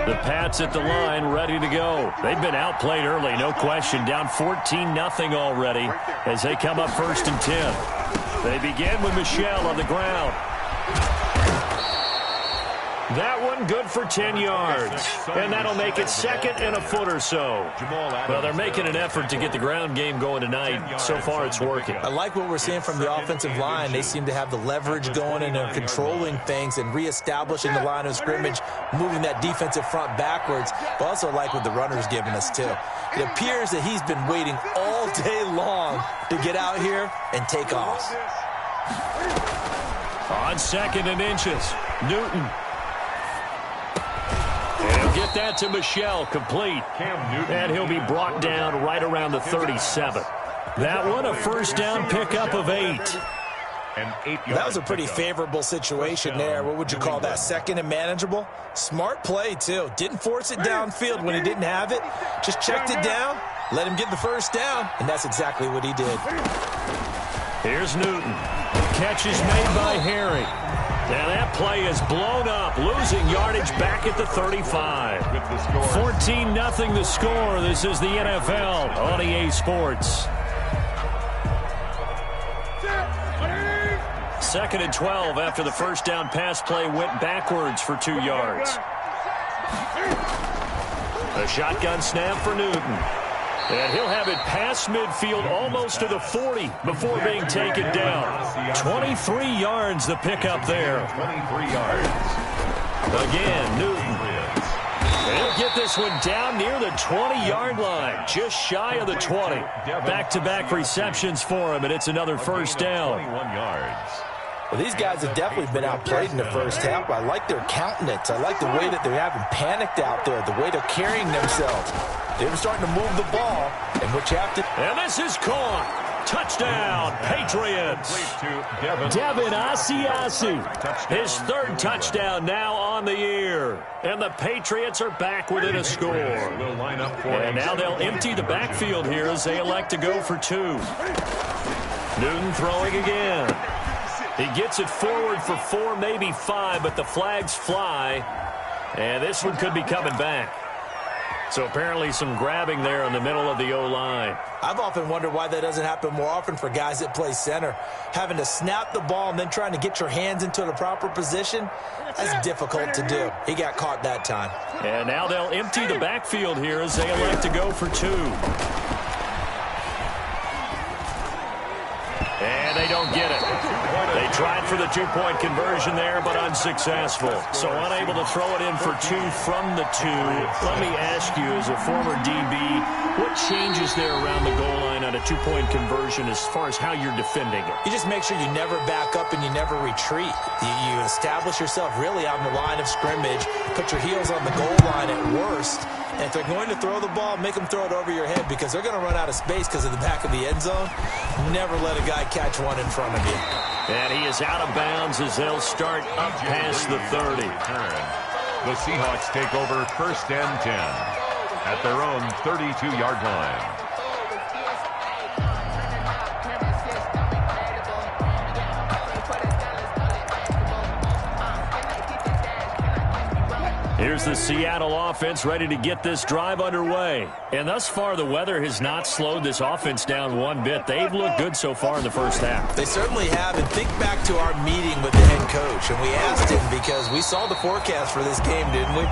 The Pats at the line, ready to go. They've been outplayed early, no question. Down 14-0 already as they come up 1st and 10. They begin with Michel on the ground. That one good for 10 yards. And that'll make it 2nd and a foot or so. Well, they're making an effort to get the ground game going tonight. So far, it's working. I like what we're seeing from the offensive line. They seem to have the leverage going and they're controlling things and reestablishing the line of scrimmage, moving that defensive front backwards. But also like what the runner's giving us, too. It appears that he's been waiting all day long to get out here and take off. On 2nd and inches, Newton. And he'll get that to Michel, complete. And he'll be brought down right around the 37. That one, a first down pickup of 8. That was a pretty favorable situation there. What would you call that? 2nd and manageable? Smart play, too. Didn't force it downfield when he didn't have it. Just checked it down, let him get the first down, and that's exactly what he did. Here's Newton. Catch is made by Harry. Now that play is blown up, losing yardage back at the 35. 14-0 the score. This is the NFL on EA Sports. 2nd and 12 after the first down pass play went backwards for 2 yards. A shotgun snap for Newton. And he'll have it past midfield almost to the 40 before being taken down. 23 yards the pickup there. 23 yards. Again, Newton. He'll get this one down near the 20-yard line, just shy of the 20. Back-to-back receptions for him, and it's another first down. 21 yards. Well, these guys have definitely been outplayed in the first half. I like their countenance. I like the way that they're having panicked out there, the way they're carrying themselves. They're starting to move the ball, and what you have to... And this is caught. Touchdown, Patriots. Devin Asiasi. His 3rd touchdown now on the year. And the Patriots are back within a score. And now they'll empty the backfield here as they elect to go for 2. Newton throwing again. He gets it forward for 4, maybe 5, but the flags fly. And this one could be coming back. So apparently some grabbing there in the middle of the O-line. I've often wondered why that doesn't happen more often for guys that play center. Having to snap the ball and then trying to get your hands into the proper position, that's difficult to do. He got caught that time. And now they'll empty the backfield here as they elect to go for 2. And they don't get it. They tried for the 2-point conversion there, but unsuccessful. So unable to throw it in for 2 from the 2. Let me ask you, as a former DB, what changes there around the goal line on a 2-point conversion as far as how you're defending it? You just make sure you never back up and you never retreat. You establish yourself really on the line of scrimmage, put your heels on the goal line at worst. And if they're going to throw the ball, make them throw it over your head because they're going to run out of space because of the back of the end zone. Never let a guy catch one in front of you. And he is out of bounds as they'll start up past the 30. The Seahawks take over 1st and 10 at their own 32-yard line. Here's the Seattle offense ready to get this drive underway. And thus far, the weather has not slowed this offense down one bit. They've looked good so far in the first half. They certainly have. And think back to our meeting with the head coach. And we asked him because we saw the forecast for this game, didn't we?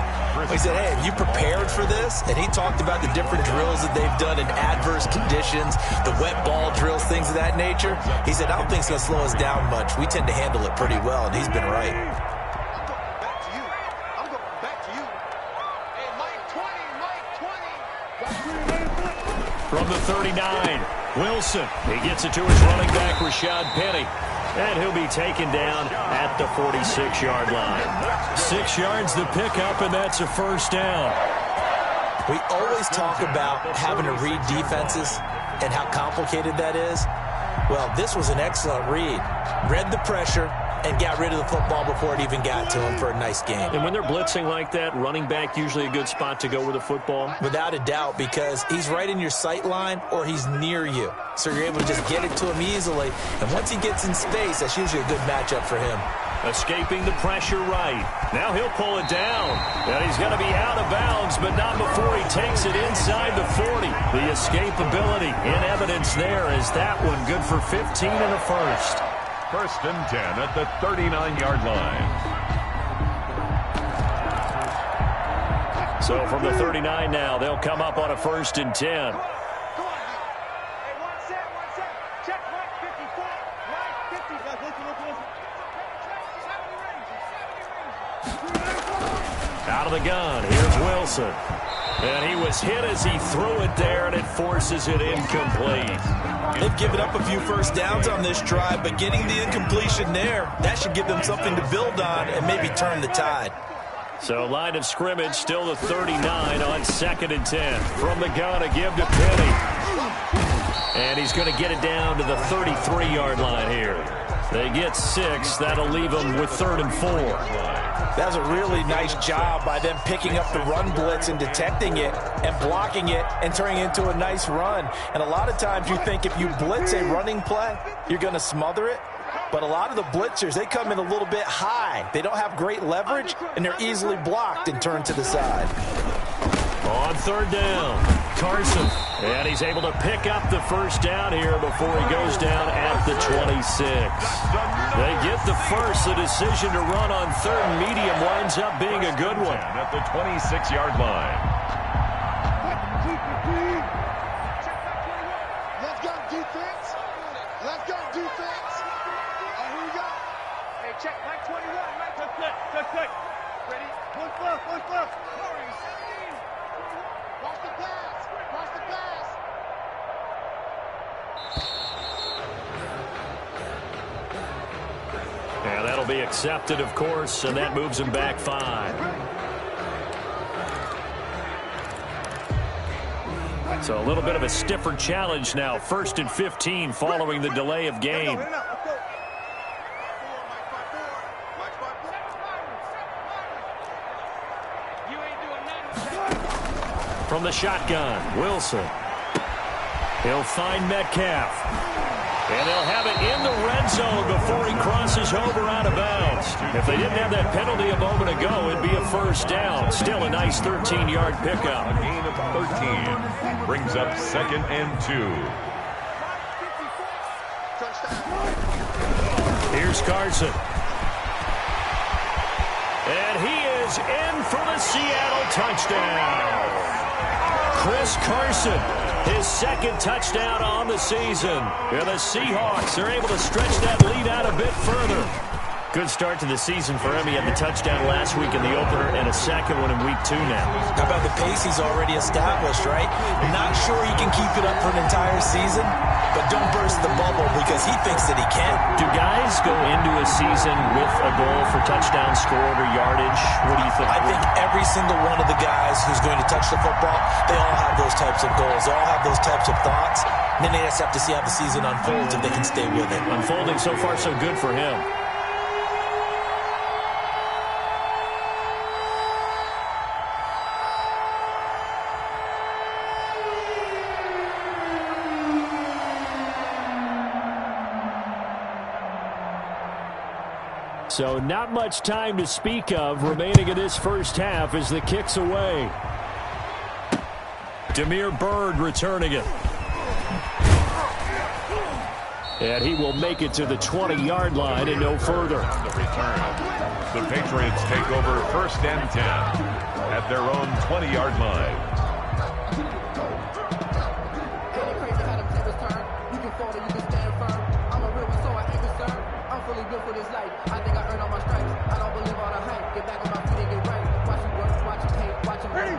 We said, hey, have you prepared for this? And he talked about the different drills that they've done in adverse conditions, the wet ball drills, things of that nature. He said, I don't think it's going to slow us down much. We tend to handle it pretty well, and he's been right. From the 39, Wilson. He gets it to his running back, Rashad Penny. And he'll be taken down at the 46-yard line. 6 yards the pickup, and that's a first down. We always talk about having to read defenses and how complicated that is. Well, this was an excellent read. Read the pressure and got rid of the football before it even got to him for a nice game. And when they're blitzing like that, running back usually a good spot to go with the football? Without a doubt, because he's right in your sight line or he's near you. So you're able to just get it to him easily. And once he gets in space, that's usually a good matchup for him. Escaping the pressure right. Now he'll pull it down. And he's going to be out of bounds, but not before he takes it inside the 40. The escapability in evidence there is that one good for 15 in the first. First and 10 at the 39-yard line. So from the 39 now, they'll come up on a first and 10. Out of the gun, here's Wilson. And he was hit as he threw it there, and it forces it incomplete. They've given up a few first downs on this drive, but getting the incompletion there, that should give them something to build on and maybe turn the tide. So line of scrimmage, still the 39 on 2nd and 10. From the gun, a give to Penny. And he's going to get it down to the 33-yard line here. They get 6. That'll leave them with 3rd and 4. That was a really nice job by them picking up the run blitz and detecting it and blocking it and turning it into a nice run. And a lot of times you think if you blitz a running play, you're going to smother it. But a lot of the blitzers, they come in a little bit high. They don't have great leverage, and they're easily blocked and turned to the side. On 3rd down, Carson. And he's able to pick up the first down here before he goes down at the 26. They get the first. The decision to run on 3rd medium winds up being a good one. At the 26-yard line. Let's go defense. Let's go defense. And here we go. Hey, check. Mike 21. Mike, touch quick. Ready? Push up. Watch the pass. And that'll be accepted, of course, and that moves him back 5. So a little bit of a stiffer challenge now. 1st and 15 following the delay of game. From the shotgun, Wilson. He'll find Metcalf. And they'll have it in the red zone before he crosses over out of bounds. If they didn't have that penalty a moment ago, it'd be a first down. Still a nice 13-yard pickup. A gain of 13 brings up 2nd and 2. Here's Carson. And he is in for the Seattle touchdown. Chris Carson, his 2nd touchdown on the season. And the Seahawks are able to stretch that lead out a bit further. Good start to the season for him. He had the touchdown last week in the opener and a second one in week 2 now. How about the pace he's already established, right? Not sure he can keep it up for an entire season, but don't burst the bubble because he thinks that he can. Do guys go into a season with a goal for touchdown scored or yardage? What do you think? I think every single one of the guys who's going to touch the football, they all have those types of goals. They all have those types of thoughts. And then they just have to see how the season unfolds if they can stay with it. Unfolding so far so good for him. So not much time to speak of remaining in this first half as the kick's away. Damiere Byrd returning it. And he will make it to the 20-yard line and no further. The return. The Patriots take over 1st and 10 at their own 20-yard line.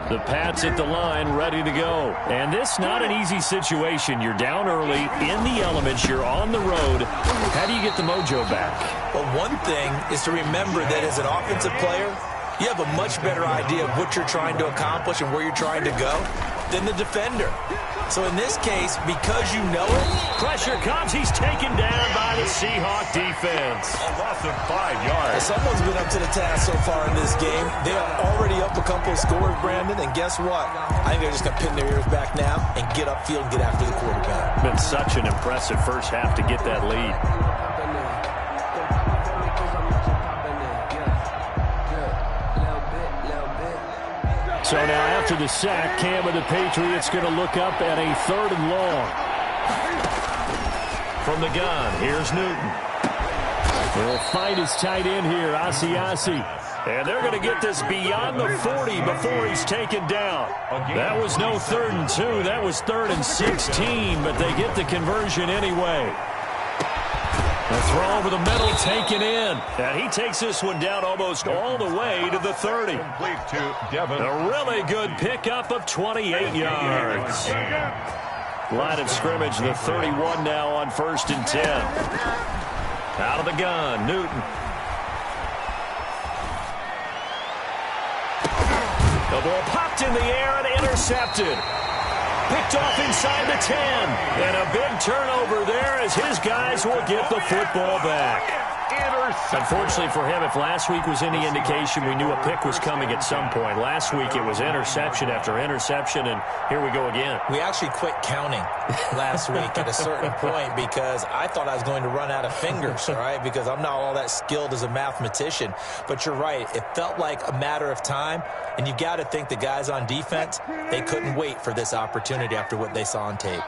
The Pats at the line, ready to go. And this not an easy situation. You're down early, in the elements, you're on the road. How do you get the mojo back? Well, one thing is to remember that as an offensive player, you have a much better idea of what you're trying to accomplish and where you're trying to go than the defender. So in this case, because you know it, pressure comes. He's taken down by the Seahawk defense. A loss of 5 yards. Someone's been up to the task so far in this game. They are already up a couple of scores, Brandon, and guess what? I think they're just going to pin their ears back now and get upfield and get after the quarterback. Been such an impressive first half to get that lead. So now after the sack, Cam of the Patriots going to look up at a 3rd and long. From the gun, here's Newton. He'll fight his tight end here, Asiasi. And they're going to get this beyond the 40 before he's taken down. That was no 3rd and 2. That was 3rd and 16, but they get the conversion anyway. The throw over the middle taken in. And he takes this one down almost all the way to the 30. A really good pickup of 28 yards. Line of scrimmage, the 31 now on 1st and 10. Out of the gun, Newton. The ball popped in the air and intercepted. Picked off inside the 10. And a big turnover there as his guys will get the football back. Unfortunately for him, if last week was any indication, we knew a pick was coming at some point. Last week it was interception after interception, and here we go again. We actually quit counting last week at a certain point because I thought I was going to run out of fingers, all right, because I'm not all that skilled as a mathematician. But you're right. It felt like a matter of time, and you got to think the guys on defense, they couldn't wait for this opportunity after what they saw on tape.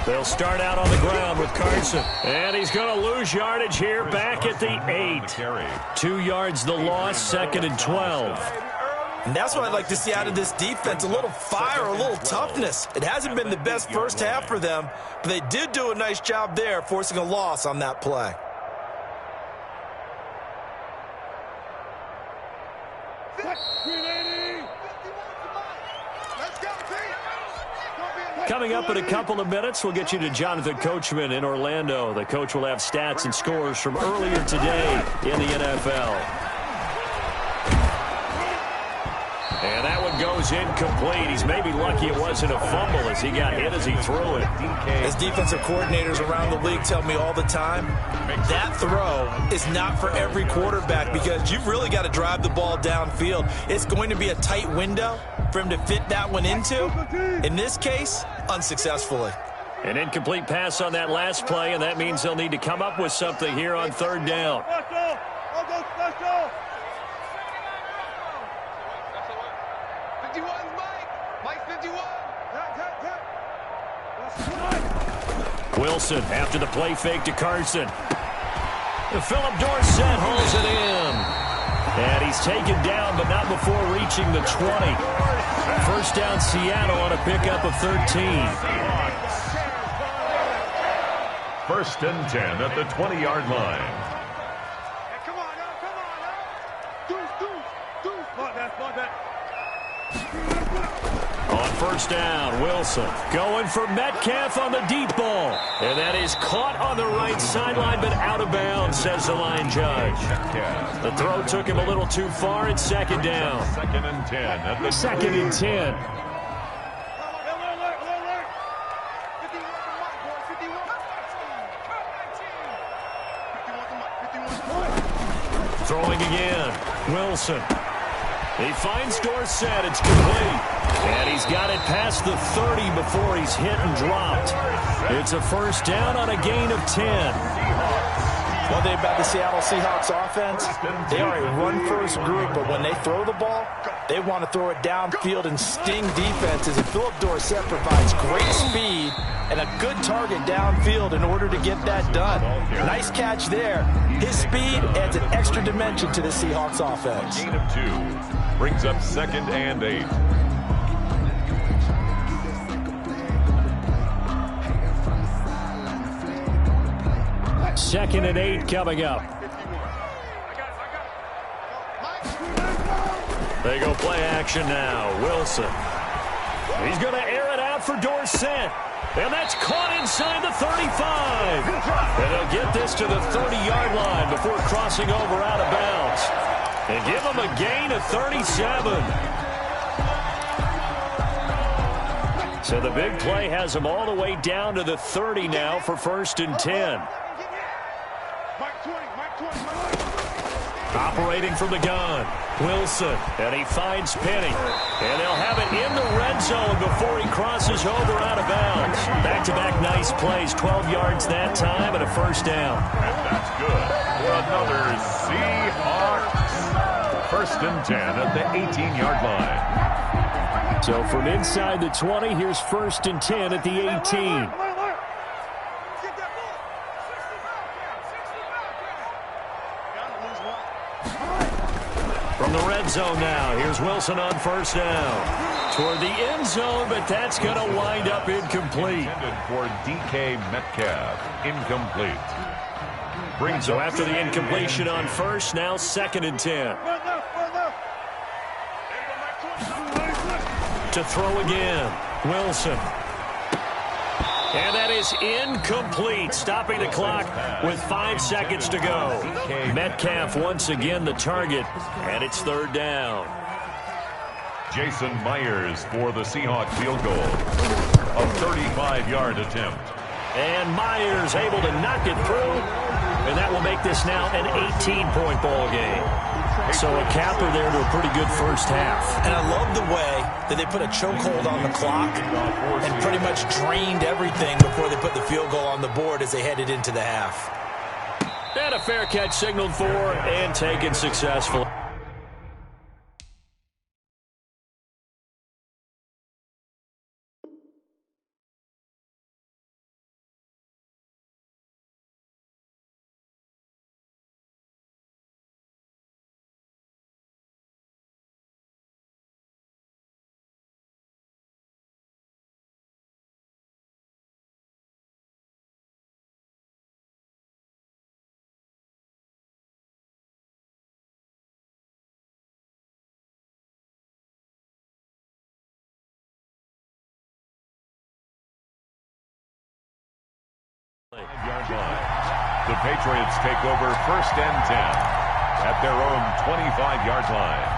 They'll start out on the ground with Carson. And he's going to lose yardage here back at the 8. 2 yards the loss, 2nd and 12. And that's what I'd like to see out of this defense, a little fire, a little toughness. It hasn't been the best first half for them, but they did do a nice job there, forcing a loss on that play. Coming up in a couple of minutes, we'll get you to Jonathan Coachman in Orlando. The coach will have stats and scores from earlier today in the NFL. And that one goes incomplete. He's maybe lucky it wasn't a fumble as he got hit as he threw it. As defensive coordinators around the league tell me all the time, that throw is not for every quarterback because you've really got to drive the ball downfield. It's going to be a tight window for him to fit that one into. In this case, unsuccessfully. An incomplete pass on that last play, and that means they'll need to come up with something here on 3rd down. Wilson after the play fake to Carson. Philip Dorsett hauls it in. And he's taken down, but not before reaching the 20. 1st down Seattle on a pickup of 13. 1st and 10 at the 20-yard line. Come on now. Deuce. Spot that. On 1st down, Wilson going for Metcalf on the deep ball. And that is caught on the right sideline, but out of bounds, says the line judge. The throw took him a little too far. It's 2nd down. 2nd and 10 at the 2nd and 10. Throwing again, Wilson. He finds Dorsett. It's complete. And he's got it past the 30 before he's hit and dropped. It's a 1st down on a gain of 10. One thing about the Seattle Seahawks offense, they are a run-first group, but when they throw the ball, they want to throw it downfield and sting defenses. And Philip Dorsett provides great speed and a good target downfield in order to get that done. Nice catch there. His speed adds an extra dimension to the Seahawks offense. Gain of 2 brings up 2nd and 8. 2nd and 8 coming up. They go play action now. Wilson. He's going to air it out for Dorsett. And that's caught inside the 35. And they'll get this to the 30-yard line before crossing over out of bounds. And give them a gain of 37. So the big play has them all the way down to the 30 now for 1st and 10. Operating from the gun, Wilson, and he finds Penny. And they'll have it in the red zone before he crosses over out of bounds. Back-to-back nice plays, 12 yards that time and a 1st down. And that's good for another Seahawks first and 10 at the 18-yard line. So from inside the 20, here's first and 10 at the 18. From the red zone now, here's Wilson on first down. Toward the end zone, but that's going to wind up incomplete. Intended for DK Metcalf. Incomplete. So after the incompletion on first, now second and 10. To throw again, Wilson. And that is incomplete, stopping the clock with 5 seconds to go. Metcalf once again the target, and it's third down. Jason Myers for the Seahawks field goal. A 35-yard attempt. And Myers able to knock it through, and that will make this now an 18-point ball game. So a capper there to a pretty good first half. And I love the way that they put a chokehold on the clock and pretty much drained everything before they put the field goal on the board as they headed into the half. And a fair catch signaled for and taken successfully. Yard line. The Patriots take over first and 10 at their own 25-yard line.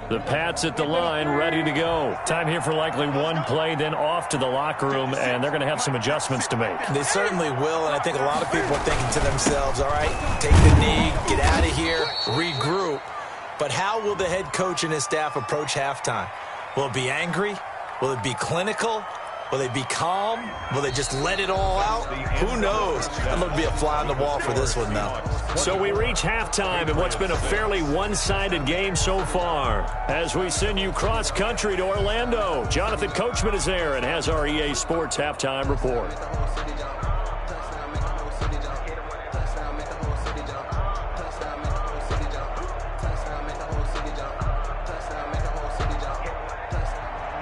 The Pats at the line, ready to go. Time here for likely one play, then off to the locker room, and they're going to have some adjustments to make. They certainly will, and I think a lot of people are thinking to themselves, all right, take the knee, get out of here, regroup. But how will the head coach and his staff approach halftime? Will it be angry? Will it be clinical? Will they be calm? Will they just let it all out? Who knows? I'm going to be a fly on the wall for this one, though. So we reach halftime in what's been a fairly one-sided game so far. As we send you cross-country to Orlando, Jonathan Coachman is there and has our EA Sports halftime report.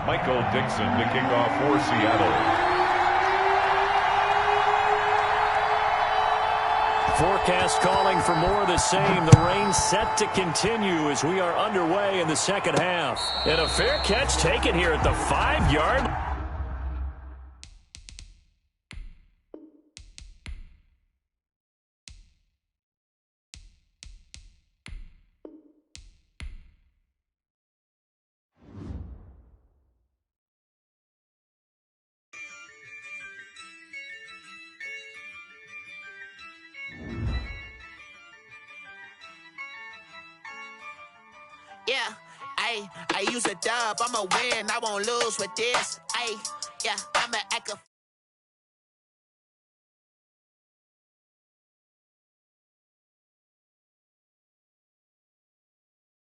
Michael Dixon to kick off for Seattle. Forecast calling for more of the same. The rain set to continue as we are underway in the second half. And a fair catch taken here at the 5-yard line. Yeah, I use a dub, I'ma win, I won't lose with this. Yeah, I'ma act a